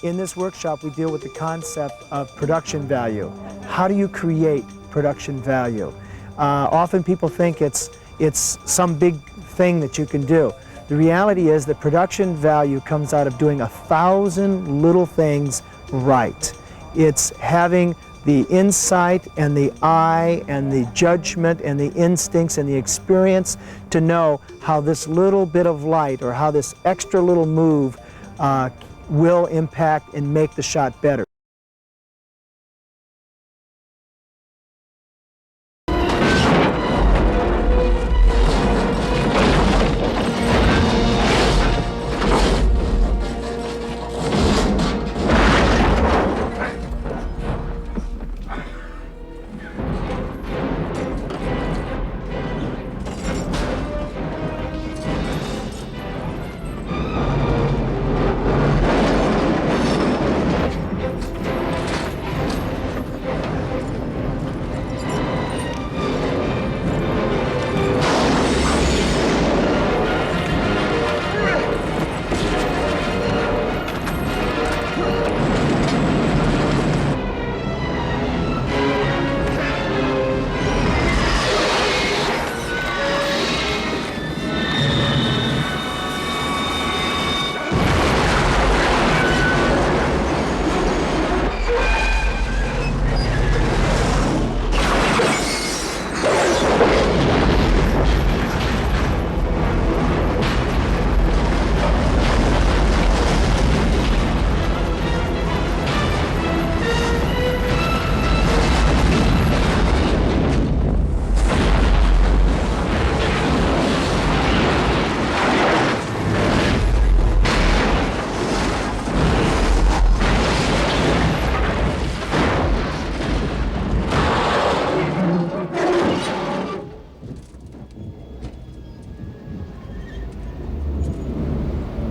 In this workshop, we deal with the concept of production value. How do you create production value? Often people think it's some big thing that you can do. The reality is that production value comes out of doing 1,000 little things right. It's having the insight and the eye and the judgment and the instincts and the experience to know how this little bit of light or how this extra little move will impact and make the shot better.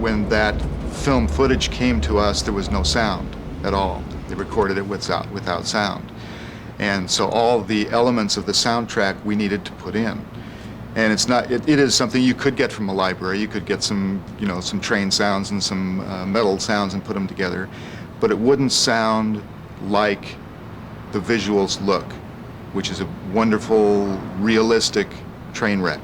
When that film footage came to us, there was no sound at all. They recorded it without sound. And so all the elements of the soundtrack we needed to put in. And it is something you could get from a library. You could get some train sounds and some metal sounds and put them together. But it wouldn't sound like the visuals look, which is a wonderful, realistic train wreck.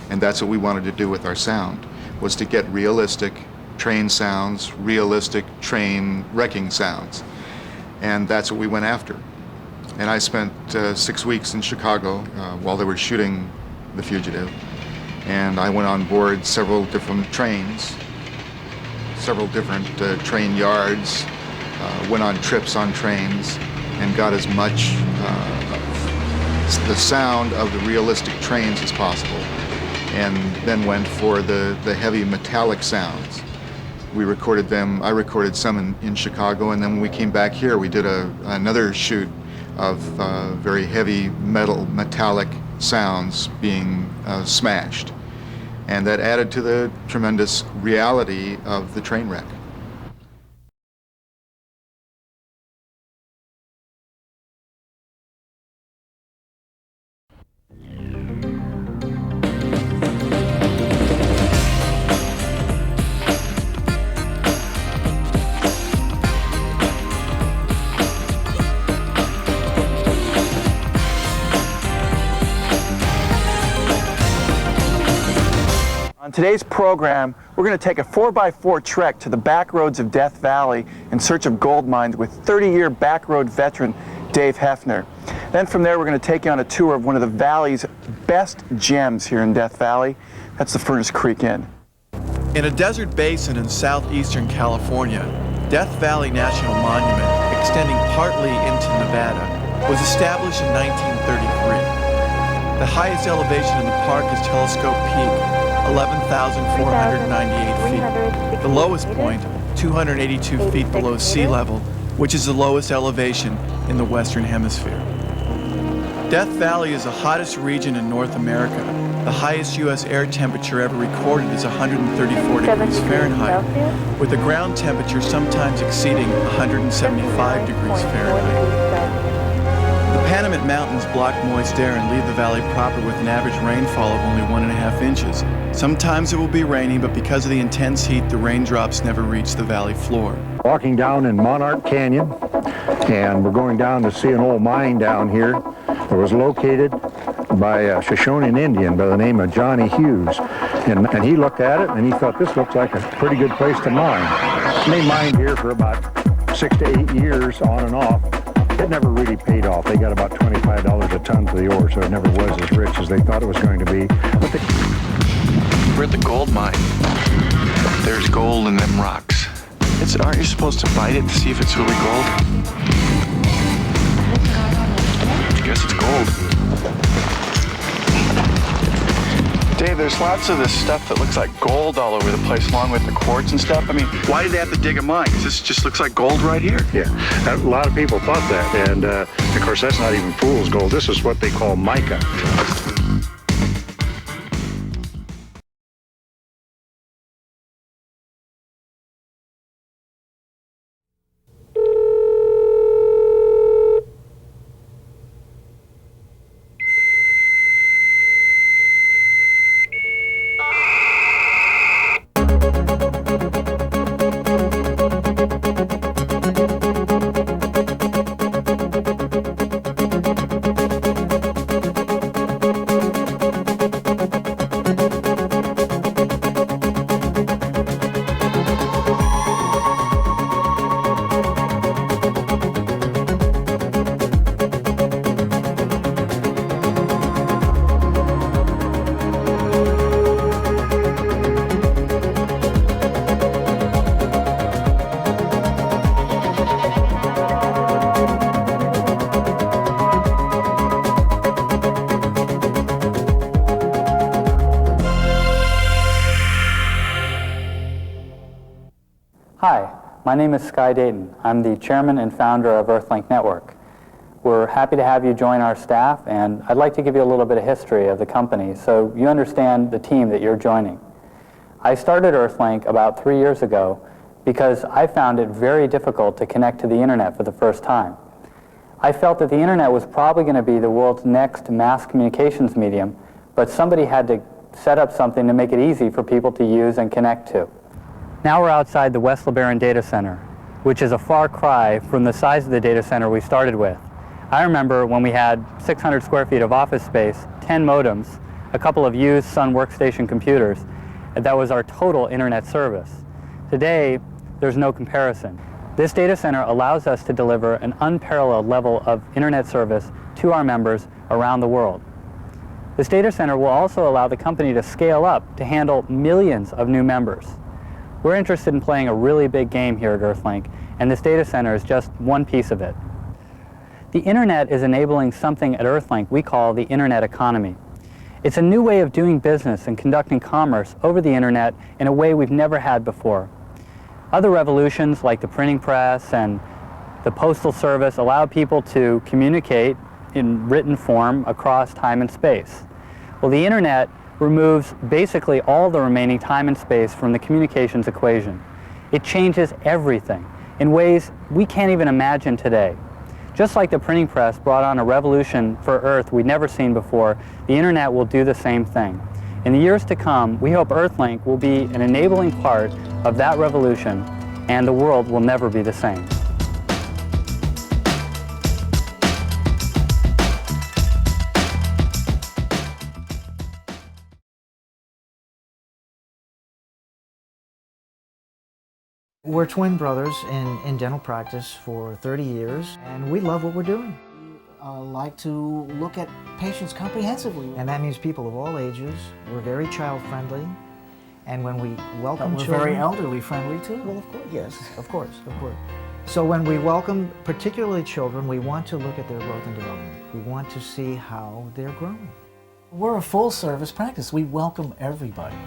And that's what we wanted to do with our sound, was to get realistic train sounds, realistic train wrecking sounds. And that's what we went after. And I spent 6 weeks in Chicago while they were shooting The Fugitive. And I went on board several different trains, several different train yards, went on trips on trains, and got as much the sound of the realistic trains as possible. And then went for the heavy metallic sounds. We recorded them. I recorded some in Chicago, and then when we came back here, we did another shoot of very heavy metallic sounds being smashed. And that added to the tremendous reality of the train wreck. On today's program, we're going to take a 4x4 trek to the back roads of Death Valley in search of gold mines with 30-year backroad veteran Dave Hefner. Then from there, we're going to take you on a tour of one of the valley's best gems here in Death Valley. That's the Furnace Creek Inn. In a desert basin in southeastern California, Death Valley National Monument, extending partly into Nevada, was established in 1933. The highest elevation in the park is Telescope Peak, 11,498 feet. The lowest point, 282 feet below sea level, which is the lowest elevation in the Western Hemisphere. Death Valley is the hottest region in North America. The highest U.S. air temperature ever recorded is 134 degrees Fahrenheit, with the ground temperature sometimes exceeding 175 degrees Fahrenheit. The Panamint Mountains block moist air and leave the valley proper with an average rainfall of only 1.5 inches. Sometimes it will be raining, but because of the intense heat, the raindrops never reach the valley floor. walking down in Monarch Canyon, and we're going down to see an old mine down here that was located by a Shoshonean Indian by the name of Johnny Hughes. And he looked at it and he thought this looked like a pretty good place to mine. And they mined here for about 6 to 8 years on and off. It never really paid off. They got about $25 a ton for the ore, so it never was as rich as they thought it was going to be. But we're at the gold mine. There's gold in them rocks. Aren't you supposed to bite it to see if it's really gold? I guess it's gold. Dave, there's lots of this stuff that looks like gold all over the place, along with the quartz and stuff. I mean, why did they have to dig a mine? Because this just looks like gold right here. yeah, a lot of people thought that, and of course that's not even fool's gold. This is what they call mica. Hi, my name is Sky Dayton. I'm the chairman and founder of Earthlink Network. We're happy to have you join our staff, and I'd like to give you a little bit of history of the company so you understand the team that you're joining. I started Earthlink about 3 years ago because I found it very difficult to connect to the internet for the first time. I felt that the internet was probably going to be the world's next mass communications medium, but somebody had to set up something to make it easy for people to use and connect to. Now we're outside the West LeBaron Data Center, which is a far cry from the size of the data center we started with. I remember when we had 600 square feet of office space, 10 modems, a couple of used Sun Workstation computers, and that was our total internet service. Today, there's no comparison. This data center allows us to deliver an unparalleled level of internet service to our members around the world. This data center will also allow the company to scale up to handle millions of new members. We're interested in playing a really big game here at Earthlink, and this data center is just one piece of it. The internet is enabling something at Earthlink we call the internet economy. It's a new way of doing business and conducting commerce over the internet in a way we've never had before. Other revolutions like the printing press and the postal service allow people to communicate in written form across time and space. Well, the internet removes basically all the remaining time and space from the communications equation. It changes everything in ways we can't even imagine today. Just like the printing press brought on a revolution for Earth we'd never seen before, the internet will do the same thing. In the years to come, we hope Earthlink will be an enabling part of that revolution, and the world will never be the same. We're twin brothers in dental practice for 30 years, and we love what we're doing. We like to look at patients comprehensively. And that means people of all ages. We're very child-friendly, and when we welcome children... We're very elderly friendly too. Well, of course, yes, of course. So when we welcome particularly children, we want to look at their growth and development. We want to see how they're growing. We're a full-service practice. We welcome everybody.